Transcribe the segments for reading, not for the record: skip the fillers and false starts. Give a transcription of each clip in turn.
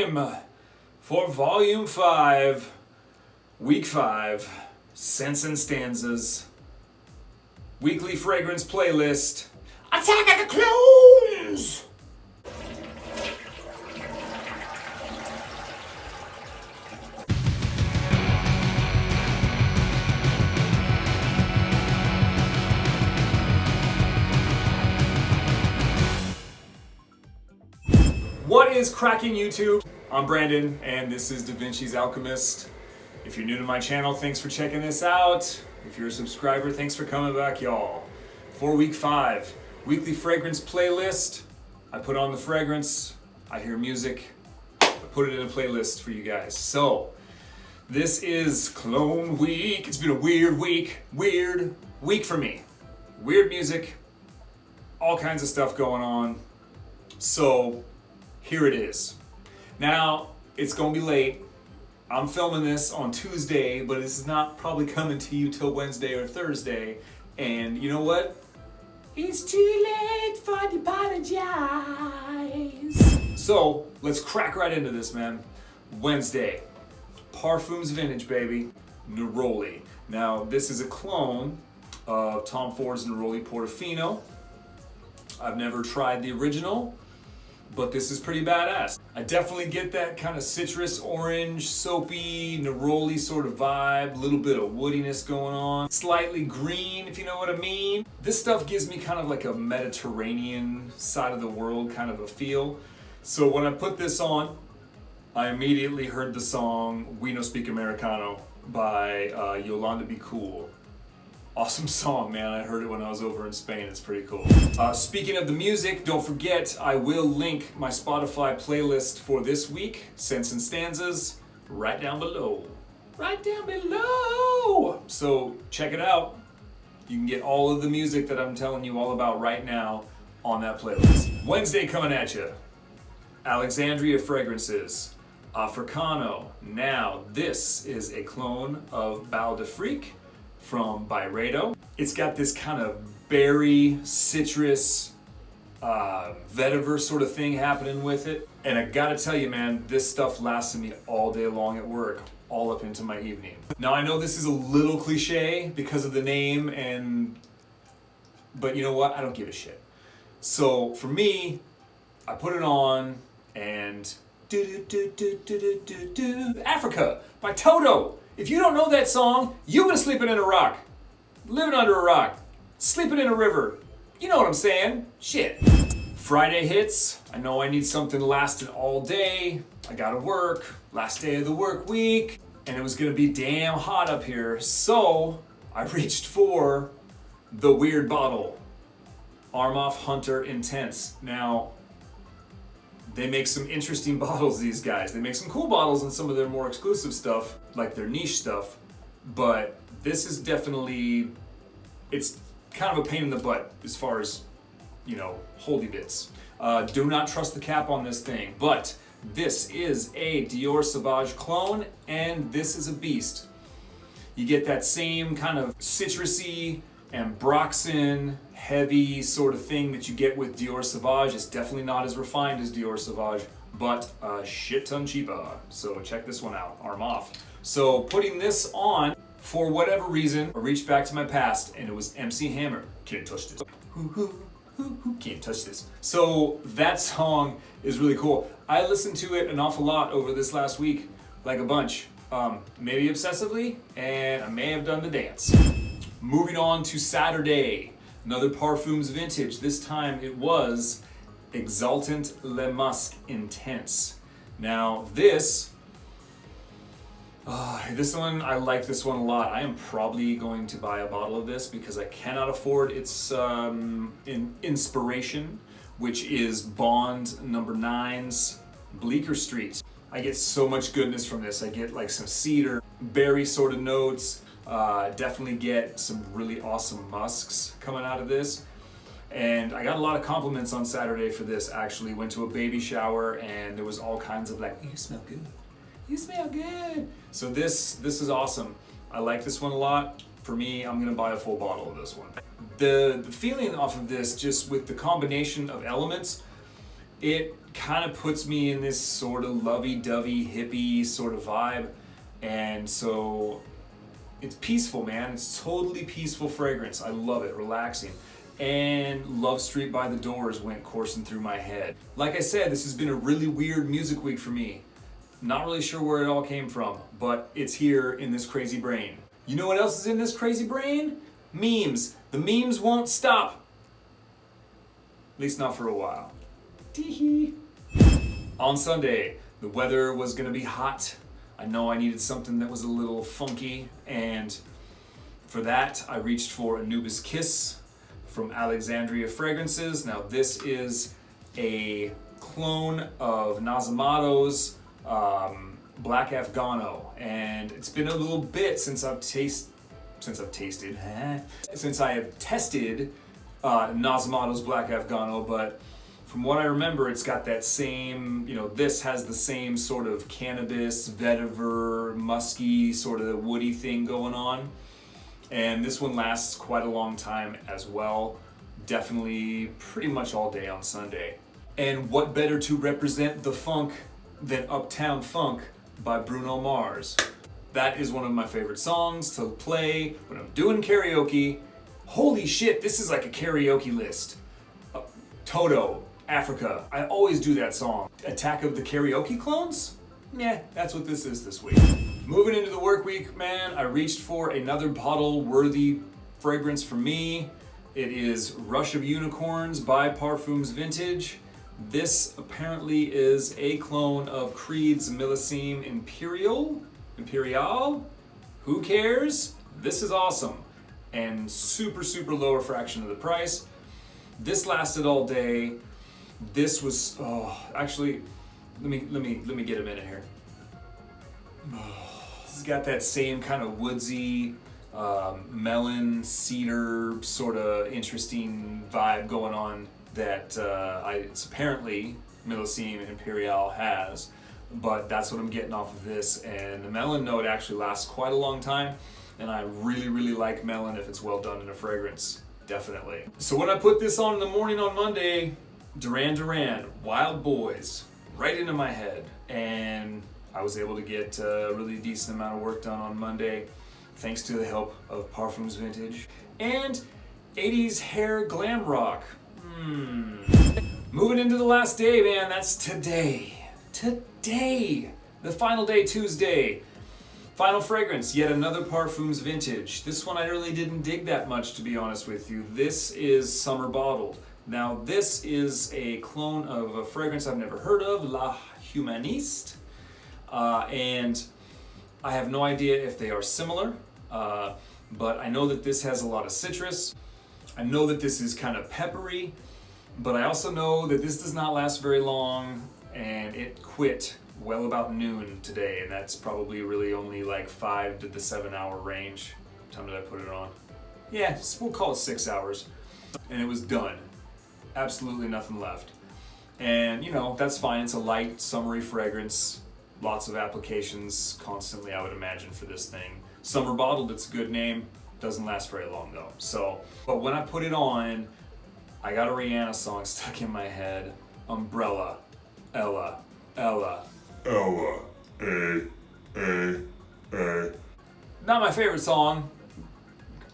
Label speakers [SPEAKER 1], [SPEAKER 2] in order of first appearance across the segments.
[SPEAKER 1] time for Volume 5, Week 5, Scents and Stanzas, Weekly Fragrance Playlist, Attack of the Clones! What is cracking YouTube? I'm Brandon, and this is Da Vinci's Alchemist. If you're new to my channel, thanks for checking this out. If you're a subscriber, thanks for coming back, y'all. For Week 5, Weekly Fragrance Playlist. I put on the fragrance, I hear music, I put it in a playlist for you guys. So, this is Clone Week. It's been a weird week for me. Weird music, all kinds of stuff going on. So, here it is. Now, it's gonna be late. I'm filming this on Tuesday, but it's not probably coming to you till Wednesday or Thursday. And you know what? It's too late for the apologize. So, let's crack right into this, man. Wednesday, Parfums Vintage, baby. Neroli. Now, this is a clone of Tom Ford's Neroli Portofino. I've never tried the original, but this is pretty badass. I definitely get that kind of citrus, orange, soapy, neroli sort of vibe, a little bit of woodiness going on. Slightly green, if you know what I mean. This stuff gives me kind of like a Mediterranean side of the world kind of a feel. So when I put this on, I immediately heard the song We No Speak Americano by Yolanda Be Cool. Awesome song, man. I heard it when I was over in Spain. It's pretty cool. Speaking of the music, don't forget, I will link my Spotify playlist for this week, Scents and Stanzas, right down below. Right down below! So check it out. You can get all of the music that I'm telling you all about right now on that playlist. Wednesday coming at you. Alexandria Fragrances. Africano. Now, this is a clone of Bal d'Afrique from Byredo. It's got this kind of berry, citrus, vetiver sort of thing happening with it. And I gotta tell you, man, this stuff lasted me all day long at work, all up into my evening. Now I know this is a little cliche because of the name, but you know what? I don't give a shit. So for me, I put it on and Africa by Toto. If you don't know that song, you've been sleeping in a rock, living under a rock, sleeping in a river. You know what I'm saying? Shit. Friday hits. I know I need something lasting all day. I gotta work. Last day of the work week. And it was gonna be damn hot up here. So I reached for the weird bottle. Armoff Hunter Intense. Now, they make some interesting bottles, these guys. They make some cool bottles in some of their more exclusive stuff, like their niche stuff. But this is definitely, it's kind of a pain in the butt as far as, you know, holdy bits. Do not trust the cap on this thing. But this is a Dior Sauvage clone, and this is a beast. You get that same kind of citrusy, ambroxan, heavy sort of thing that you get with Dior Sauvage. It's definitely not as refined as Dior Sauvage, but a shit ton cheaper. So check this one out, Armoff. So putting this on, for whatever reason, I reached back to my past and it was MC Hammer. Can't touch this. Who can't touch this? So that song is really cool. I listened to it an awful lot over this last week, like a bunch. Maybe obsessively, and I may have done the dance. Moving on to Saturday, another Parfums Vintage. This time it was Exultant Le Musc Intense. Now this one, I like this one a lot. I am probably going to buy a bottle of this because I cannot afford its inspiration, which is Bond No. 9's Bleecker Street. I get so much goodness from this. I get like some cedar, berry sort of notes. Definitely get some really awesome musks coming out of this. And I got a lot of compliments on Saturday for this, actually. Went to a baby shower and there was all kinds of like, you smell good. You smell good. So this is awesome. I like this one a lot. For me, I'm gonna buy a full bottle of this one. The feeling off of this, just with the combination of elements, It kind of puts me in this sort of lovey-dovey, hippie sort of vibe. And so it's peaceful, man. It's totally peaceful fragrance. I love it, relaxing. And Love Street by the Doors went coursing through my head. Like I said, this has been a really weird music week for me. Not really sure where it all came from, but it's here in this crazy brain. You know what else is in this crazy brain? Memes. The memes won't stop. At least not for a while. Tee-hee. On Sunday, the weather was gonna be hot. I know I needed something that was a little funky, and for that, I reached for Anubis Kiss from Alexandria Fragrances. Now this is a clone of Nazamato's Black Afghano, and it's been a little bit since I have tested Nazamato's Black Afghano, but from what I remember, it's got that same, this has the same sort of cannabis, vetiver, musky, sort of woody thing going on. And this one lasts quite a long time as well. Definitely pretty much all day on Sunday. And what better to represent the funk than Uptown Funk by Bruno Mars. That is one of my favorite songs to play when I'm doing karaoke. Holy shit, this is like a karaoke list. Toto, Africa. I always do that song. Attack of the Karaoke Clones? Yeah, that's what this is this week. Moving into the work week, man, I reached for another bottle-worthy fragrance for me. It is Rush of Unicorns by Parfums Vintage. This apparently is a clone of Creed's Millesime Imperial? Who cares? This is awesome. And super, super low fraction of the price. This lasted all day. This was, actually, let me get a minute here. This has got that same kind of woodsy, melon, cedar, sort of interesting vibe going on that it's apparently Millesime Imperial has, but that's what I'm getting off of this. And the melon note actually lasts quite a long time, and I really, really like melon if it's well done in a fragrance, definitely. So when I put this on in the morning on Monday, Duran Duran, Wild Boys, right into my head, and I was able to get a really decent amount of work done on Monday thanks to the help of Parfums Vintage and 80s hair glam rock. Moving into the last day, man, that's today. Today, the final day, Tuesday. Final fragrance, yet another Parfums Vintage. This one I really didn't dig that much, to be honest with you. This is summer bottled. Now this is a clone of a fragrance I've never heard of, La Humaniste. And I have no idea if they are similar, but I know that this has a lot of citrus. I know that this is kind of peppery, but I also know that this does not last very long, and it quit well about noon today, and that's probably really only like 5 to the 7 hour range. What time did I put it on? Yeah, we'll call it 6 hours. And it was done. Absolutely nothing left. And that's fine. It's a light, summery fragrance. Lots of applications constantly, I would imagine, for this thing. Summer bottled, it's a good name. Doesn't last very long though. So, but when I put it on, I got a Rihanna song stuck in my head. Umbrella. Ella. Ella. Ella. Not my favorite song,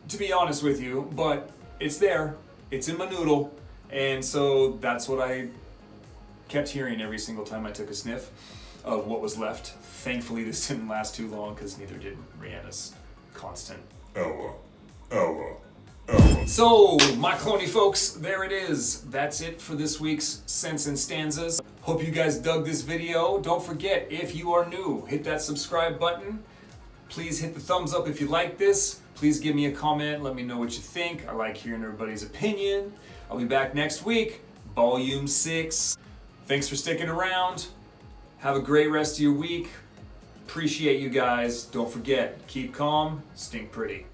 [SPEAKER 1] to be honest with you, but it's there. It's in my noodle. And so that's what I kept hearing every single time I took a sniff of what was left. Thankfully, this didn't last too long because neither did Rihanna's constant Ella, Ella, Ella. So, my cloney folks, there it is. That's it for this week's Scents and Stanzas. Hope you guys dug this video. Don't forget, if you are new, hit that subscribe button. Please hit the thumbs up if you like this. Please give me a comment. Let me know what you think. I like hearing everybody's opinion. I'll be back next week, Volume 6. Thanks for sticking around. Have a great rest of your week. Appreciate you guys. Don't forget, keep calm, stink pretty.